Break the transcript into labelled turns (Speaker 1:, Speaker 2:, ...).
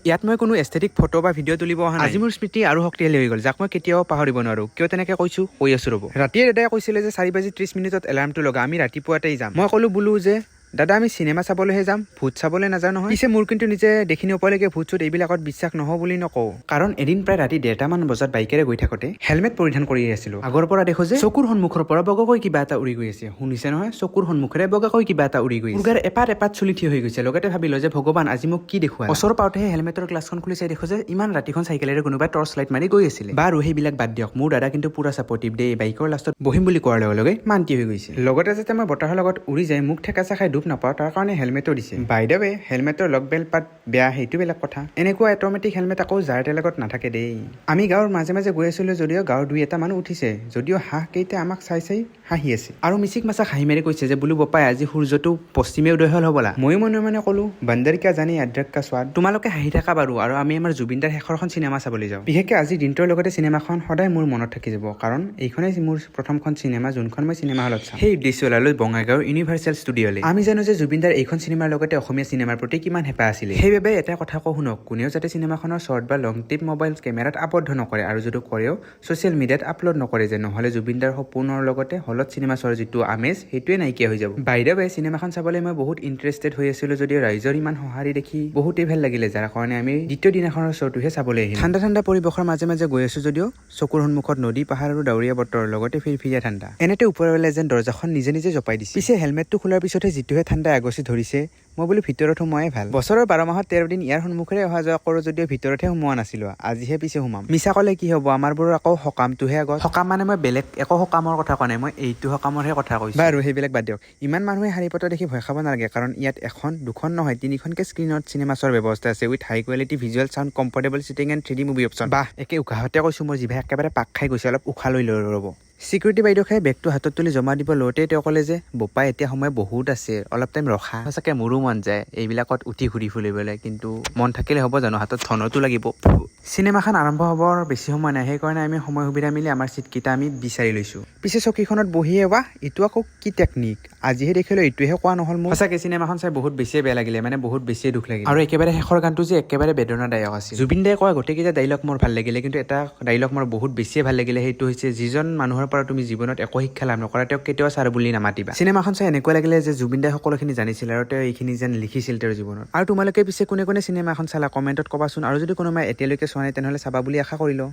Speaker 1: ইয়াত মই কোনো এস্থেটিক ফটো বা ভিডিঅ' তুলিব অহা নাই। আজি মোৰ স্মৃতি আৰু শক্তিশালী হৈ গ'ল, যাক মই কেতিয়াও পাহৰিব নোৱাৰোঁ। কিয় তেনেকৈ কৈ আছোঁ ৰ'ব। ৰাতিয়ে দাদাই কৈছিলে যে 4:30 এলাৰ্মটো লগা, আমি ৰাতিপুৱাতেই যাম। মই ক'লো বোলো যে দাদা আমি চিনেমা চাবলৈহে যাম, ভূত চাবলৈ নাযাওঁ নহয়। পিছে মোৰ কিন্তু নিজে দেখি নোপোৱালৈকে ভূত চুত এইবিলাকত বিশ্বাস নহওঁ বুলি নকওঁ। কাৰণ এদিন প্ৰায় ৰাতি 1:30মান বজাত বাইকেৰে গৈ থাকোঁতে হেলমেট পৰিধান কৰি আছিলোঁ। আগৰ পৰা দেখো যে চকুৰ সন্মুখৰ পৰা বগাকৈ কিবা এটা উৰি গৈ আছে। শুনিছে নহয়, চকুৰ সন্মুখেৰে বগাকৈ কিবা এটা উৰি গৈ আছে। উৰ্গাৰ এপাত চুলি থিয় হৈ গৈছে। লগতে ভাবিলো যে ভগৱান আজি মোক কি দেখুওৱা। ওচৰ পাওঁতেহে হেলমেটৰ গ্লাছখন খুলি চাই দেখো যে ইমান ৰাতিখন চাইকেলেৰে কোনোবাই টৰ্চ লাইট মাৰি গৈ আছিলে। বাৰু সেইবিলাক বাদ দিয়ক, মোৰ দাদা কিন্তু পুৰা ছাপৰ্টিভ দেই। বাইকৰ লাষ্টত বহিম বুলি কোৱাৰ লগে লগে মান্তি হৈ গৈছে। লগতে যাতে মই বতাহৰ লগত উৰি যায় মুখ ঠেকাচা খাই ডুব নাপাওঁ তাৰ কাৰণে হেলমেটো দিছে। বাই দ্য ৱে হেলমেটৰ লক বেল পাত বেয়া, সেইটো বেলেগ কথা। এনেকুৱা অট'মেটিক হেলমেট আকৌ যাৰ লগত নাথাকে দেই। আমি গাঁৱৰ মাজে মাজে গৈ আছিলো যদিও গাঁৱৰ 2-এটা মানুহ উঠিছে, যদিও হাঁহ কেইটা আমাক চাই হাঁহি আছে আৰু মিচিক মাছাক হাঁহি মাৰি কৈছে যে বোলো বপাই আজি সূৰ্যটো পশ্চিমে উদয় হ'ল হ'বলা। ময়ো মনে মনে ক'লো বান্দৰ কিয়া জানি আদ্ৰক কা স্বাদ। তোমালোকে হাঁহি থাকা বাৰু, আৰু আমি আমাৰ জুবিনদাৰ শেষৰখন চিনেমা চাবলৈ যাওঁ। বিশেষকৈ আজিৰ দিনটোৰ লগতে চিনেমাখন সদায় মোৰ মনত থাকি যাব, কাৰণ এইখনেই মোৰ প্ৰথমখন চিনেমা যোনখন মই চিনেমা হলত চাম। সেই উদ্দেশ্য ওলালো বঙাইগাঁৱৰ ইউনিভাৰ্চেল ষ্টুডিঅ'লৈ। আমি জানো যে জুবিনদাৰ এইখন চিনেমাৰ লগতে অসমীয়া চিনেমাৰ প্ৰতি কিমান হেঁপাহ আছিলে। সেইবাবে এটা কথা কওঁ শুনক, কোনেও যাতে চিনেমাখনৰ শ্বৰ্ট বা লং ক্লিপ মোবাইল কেমেৰাত আবদ্ধ নকৰে, আৰু যদি কৰেও ছ'চিয়েল মিডিয়াত আপলোড নকৰে, যে নহ'লে জুবিনদাৰ সপোনৰ লগতে হলত চিনেমা চোৱাৰ যিটো আমেজ সেইটোৱে নাইকিয়া হৈ যাব। বাই দ্য ৱে চিনেমাখন চাবলৈ মই বহুত ইণ্টাৰেষ্টেড হৈ আছিলোঁ, যদিও ৰাইজৰ ইমান সঁহাৰি দেখি বহুতেই ভাল লাগিলে, যাৰ কাৰণে আমি দ্বিতীয় দিনাখনৰ শ্ব'টোহে চাবলৈ আহিলোঁ। ঠাণ্ডা পৰিৱেশৰ মাজে মাজে গৈ আছোঁ যদিও চকুৰ সন্মুখত নদী, পাহাৰ আৰু ডাৱৰীয়া বতৰ, লগতে ফিৰফিৰীয়া ঠাণ্ডা। এনেতে ওপৰলৈ যেন দৰ্জাখন নিজে জপাই দিছে। পিছে হেলমেটটো খোলাৰ পিছতহে যিটোহে ঠাণ্ডা আগচি ধৰিছে, মই বোলো ভিতৰত সোমোৱাই ভাল। বছৰৰ 12 মাহত 13 দিন ইয়াৰ সন্মুখেৰে অহা যোৱা কৰোঁ যদিও ভিতৰতহে সোমোৱা নাছিলোঁ। আজিহে পিছে সোমাম। মিছা ক'লে কি হ'ব, আমাৰবোৰৰ আকৌ সকামটোহে আগত। সকাম মানে মই বেলেগ একো সকামৰ কথা কোৱা নাই, মই এইটো সকামৰহে কথা কৈছোঁ। বাৰু সেইবিলাক বাদ দিয়ক। ইমান মানুহে হাৰি পতা দেখি ভয় খাব নালাগে, কাৰণ ইয়াত এখন, দুখন নহয় 3খনকৈ স্ক্ৰীণত চিনেমা চোৱাৰ ব্যৱস্থা আছে, with high quality visual sound, comfortable seating and 3D movie option. বাহ, একে উশাহতে কৈছোঁ, মোৰ জিভা একেবাৰে পাক খাই গৈছে। অলপ উশাহ লৈ ৰ'ব। চিকিউৰিটি বাইদেউখাই বেগটো হাতত তুলি জমা দিব লওঁতেই তেওঁ ক'লে যে বোপাই এতিয়া সময় বহুত আছে, অলপ টাইম ৰখা। সঁচাকৈ মোৰো মন যায় এইবিলাকত উঠি ঘূৰি ফুৰিবলৈ, কিন্তু মন থাকিলে হ'ব জানো, হাতত ধনতো লাগিব। চিনেমাখন আৰম্ভ হ'বৰ বেছি সময় নাই, সেইকাৰণে আমি সময় সুবিধা মিলি আমাৰ ছিটকেইটা আমি বিচাৰি লৈছোঁ। পিছে চকীখনত বহিয়ে ৱাহ, এইটো আকৌ কি টেকনিক, আজিহে দেখিলোঁ, এইটোহে কোৱা নহ'ল মোৰ। সঁচাকৈ চিনেমাখন চাই বহুত বেছিয়ে বেয়া লাগিলে, মানে বহুত বেছিয়ে দুখ লাগিলে। আৰু একেবাৰে শেষৰ গানটো যে একেবাৰে বেদনাদায়ক আছিল। জুবিন দাই কোৱা গোটেইকেইটা ডাইলগ মোৰ ভাল লাগিলে, কিন্তু এটা ডাইলগ মোৰ বহুত বেছিয়ে ভাল লাগিলে, সেইটো হৈছে যিজন মানুহৰ পৰা তুমি জীৱনত একো শিক্ষা লাভ নকৰা তেওঁক কেতিয়াও ছাৰ বুলি নামাতিবা। চিনেমাখন চাই এনেকুৱা লাগিলে যে জুবিন দাই সকলোখিনি জানিছিল আৰু তেওঁ এইখিনি যেন লিখিছিল তেওঁৰ জীৱনত। আৰু তোমালোকে পিছে কোনে চিনেমাখন চালা কমেণ্টত ক'বাচোন, আৰু যদি কোনোবাই এতিয়ালৈকে চোৱা নাই তেনেহ'লে চাবা বুলি আশা কৰিলোঁ।